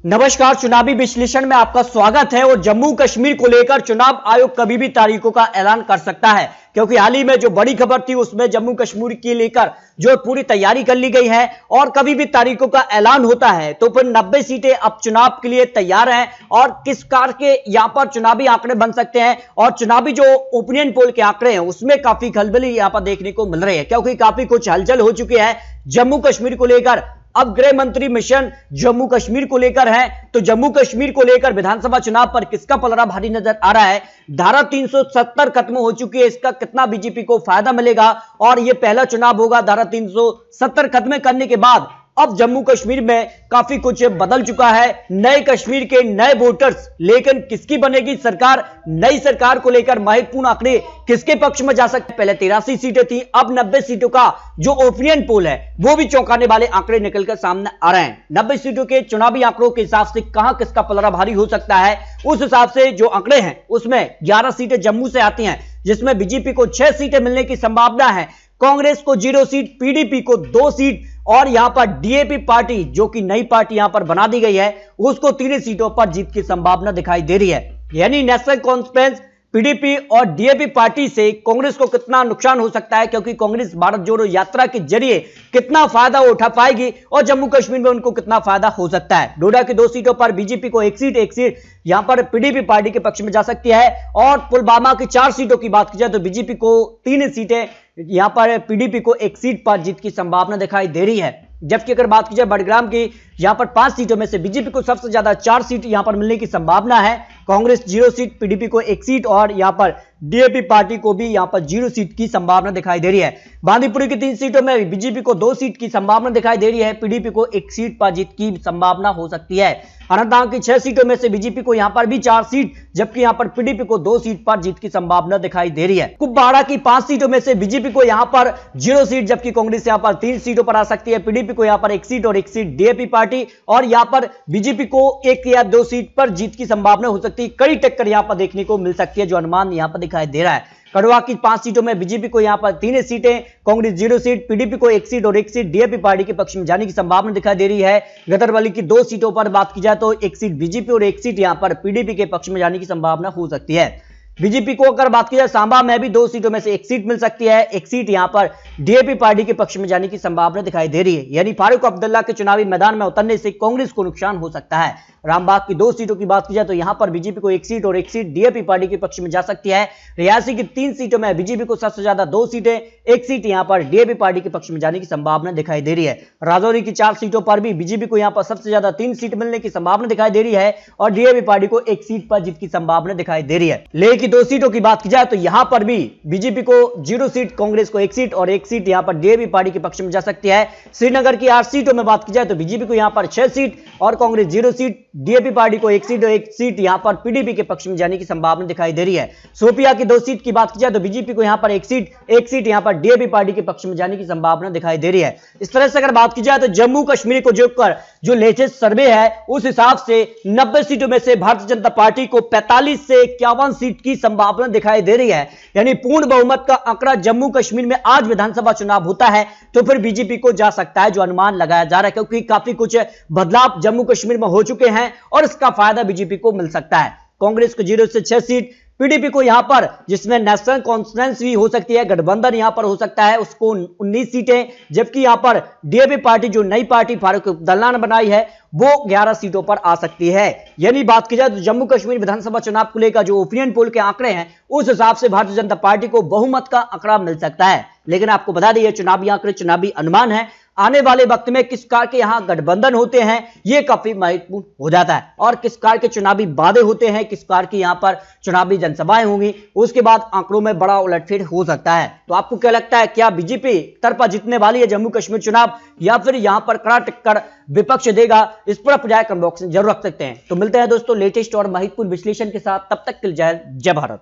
नमस्कार, चुनावी विश्लेषण में आपका स्वागत है। और जम्मू कश्मीर को लेकर चुनाव आयोग कभी भी तारीखों का ऐलान कर सकता है, क्योंकि हाल ही में जो बड़ी खबर थी उसमें जम्मू कश्मीर के लेकर जो पूरी तैयारी कर ली गई है और कभी भी तारीखों का ऐलान होता है तो फिर 90 सीटें अब चुनाव के लिए तैयार हैं। और किस कार के यहां पर चुनावी आंकड़े बन सकते हैं और चुनावी जो ओपिनियन पोल के आंकड़े हैं उसमें काफी खलबली यहां पर देखने को मिल रही है, क्योंकि काफी कुछ हलचल हो चुकी है जम्मू कश्मीर को लेकर। अब गृह मंत्री मिशन जम्मू कश्मीर को लेकर है, तो जम्मू कश्मीर को लेकर विधानसभा चुनाव पर किसका पलड़ा भारी नजर आ रहा है। धारा 370 खत्म हो चुकी है, इसका कितना बीजेपी को फायदा मिलेगा और यह पहला चुनाव होगा धारा 370 खत्म करने के बाद। अब जम्मू कश्मीर में काफी कुछ बदल चुका है, नए कश्मीर के नए वोटर्स, लेकिन किसकी बनेगी सरकार, नई सरकार को लेकर महत्वपूर्ण आंकड़े किसके पक्ष में जा सकते हैं। पहले 83 सीटें थी, अब 90 सीटों का जो ओपिनियन पोल है वो भी चौंकाने वाले आंकड़े निकलकर सामने आ रहे हैं। 90 सीटों के चुनावी आंकड़ों के हिसाब से कहां किसका पलड़ा भारी हो सकता है, उस हिसाब से जो आंकड़े हैं उसमें 11 सीटें जम्मू से आती हैं, जिसमें बीजेपी को 6 सीटें मिलने की संभावना है, कांग्रेस को 0 सीट, पीडीपी को 2 सीट और यहां पर डीएपी पार्टी जो कि नई पार्टी यहां पर बना दी गई है उसको 3 सीटों पर जीत की संभावना दिखाई दे रही है। यानी नेशनल कॉन्फ्रेंस, पीडीपी और डीएपी पार्टी से कांग्रेस को कितना नुकसान हो सकता है, क्योंकि कांग्रेस भारत जोड़ो यात्रा के जरिए कितना फायदा उठा पाएगी और जम्मू कश्मीर में उनको कितना फायदा हो सकता है। डोडा की 2 सीटों पर बीजेपी को एक सीट यहां पर पीडीपी पार्टी के पक्ष में जा सकती है। और पुलवामा की 4 सीटों की बात की जाए तो बीजेपी को 3 सीटें, यहां पर पीडीपी को 1 सीट पर जीत की संभावना दिखाई दे रही है। जबकि अगर बात की जाए बड़ग्राम की, यहां पर 5 सीटों में से बीजेपी को सबसे ज्यादा 4 सीट यहां पर मिलने की संभावना है, कांग्रेस 0 सीट, पीडीपी को 1 सीट और यहां पर डीएपी पार्टी को भी यहां पर 0 सीट की संभावना दिखाई दे रही है। बांदीपुरी की 3 सीटों में बीजेपी को 2 सीट की संभावना दिखाई दे रही है, पीडीपी को 1 सीट पर जीत की संभावना हो सकती है। अनंतनाग की 6 सीटों में से बीजेपी को यहां पर भी 4 सीट, जबकि यहां पर पीडीपी को 2 सीट पर जीत की संभावना दिखाई दे रही है। कुपवाड़ा की 5 सीटों में से बीजेपी को यहां पर 0 सीट, जबकि कांग्रेस यहां पर 3 सीटों पर आ सकती है, पीडीपी को यहां पर 1 सीट और 1 सीट डीएपी पार्टी, और यहां पर बीजेपी को 1 या 2 सीट पर जीत की संभावना हो सकती है। कड़ी टक्कर यहां पर देखने को मिल सकती है, जो अनुमान यहां पर दिखाई दे रहा है। कड़वा की 5 सीटों में बीजेपी को यहां पर 3 सीटें, कांग्रेस 0 सीट, पीडीपी को 1 सीट और 1 सीट डीएपी पार्टी के पक्ष में जाने की संभावना दिखाई दे रही है। गदरवाली की 2 सीटों पर बात की जाए तो 1 सीट बीजेपी और 1 सीट यहां पर पीडीपी के पक्ष में जाने की संभावना हो सकती है। बीजेपी को अगर बात की जाए सांबा में भी 2 सीटों में से 1 सीट मिल सकती है, 1 सीट यहां पर डीएपी पार्टी के पक्ष में जाने की संभावना दिखाई दे रही है। यानी फारूक अब्दुल्ला के चुनावी मैदान में उतरने से कांग्रेस को नुकसान हो सकता है। रामबाग की 2 सीटों की बात की जाए तो यहां पर बीजेपी को 1 सीट और 1 सीट डीएपी पार्टी के पक्ष में जा सकती है। रियासी की 3 सीटों में बीजेपी को सबसे ज्यादा 2 सीटें, 1 सीट यहां पर डीएपी पार्टी के पक्ष में जाने की संभावना दिखाई दे रही है। राजौरी की 4 सीटों पर भी बीजेपी को यहां पर सबसे ज्यादा 3 सीट मिलने की संभावना दिखाई दे रही है और डीएपी पार्टी को 1 सीट पर जीत की संभावना दिखाई दे रही है। लेह की 2 सीटों की बात जाए तो यहां पर भी बीजेपी को 0 सीट, कांग्रेस को 1 सीट और 1 सीट यहां पर डीएपी पार्टी के पक्ष में जा सकती है। श्रीनगर की 8 सीटों में बात की जाए तो बीजेपी को यहां पर 6 सीट और कांग्रेस 0 सीट, डीएपी पार्टी को 1 सीट और 1 सीट यहां पर पीडीपी के पक्ष में जाने की संभावना दिखाई दे रही है। सोपिया की 2 सीट की बात की जाए तो बीजेपी को यहां पर 1 सीट यहां पर डीएपी पार्टी के पक्ष में जाने की संभावना दिखाई दे रही है। इस तरह से अगर बात की जाए तो जम्मू कश्मीर को जोड़कर जो लेटेस्ट सर्वे है उस हिसाब से 90 सीटों में से भारतीय जनता पार्टी को 45 से 51 सीट की संभावना दिखाई दे रही है। यानी पूर्ण बहुमत का आंकड़ा जम्मू कश्मीर में आज विधानसभा चुनाव होता है तो फिर बीजेपी को जा सकता है, जो अनुमान लगाया जा रहा है, क्योंकि काफी कुछ बदलाव जम्मू कश्मीर में हो चुके हैं और इसका फायदा बीजेपी को मिल सकता है। कांग्रेस को 0 से 6 सीट, पीडीपी को यहां पर, जिसमें नेशनल कॉन्फ्रेंस भी हो सकती है, गठबंधन यहां पर हो सकता है, उसको 19 सीटें, जबकि यहां पर डीएपी पार्टी जो नई पार्टी फारूक अब्दुल्ला ने बनाई है वो 11 सीटों पर आ सकती है। यानी बात की जाए तो जम्मू कश्मीर विधानसभा चुनाव को लेकर जो ओपिनियन पोल के आंकड़े हैं उस हिसाब से भारतीय जनता पार्टी को बहुमत का आंकड़ा मिल सकता है। लेकिन आपको बता दें, चुनावी आंकड़े, चुनावी अनुमान है, आने वाले वक्त में किस कार के यहां गठबंधन होते हैं ये काफी महत्वपूर्ण हो जाता है, और किस कार के चुनावी वादे होते हैं, किस कार की यहां पर चुनावी जनसभाएं होंगी, उसके बाद आंकड़ों में बड़ा उलटफेर हो सकता है। तो आपको क्या लगता है, क्या बीजेपी तरफा जीतने वाली है जम्मू कश्मीर चुनाव या फिर यहां पर कड़ा टक्कर विपक्ष देगा? इस पर अपने कमेंट बॉक्स में जरूर रख सकते हैं। तो मिलते हैं दोस्तों लेटेस्ट और महत्वपूर्ण विश्लेषण के साथ, तब तक के लिए जय भारत।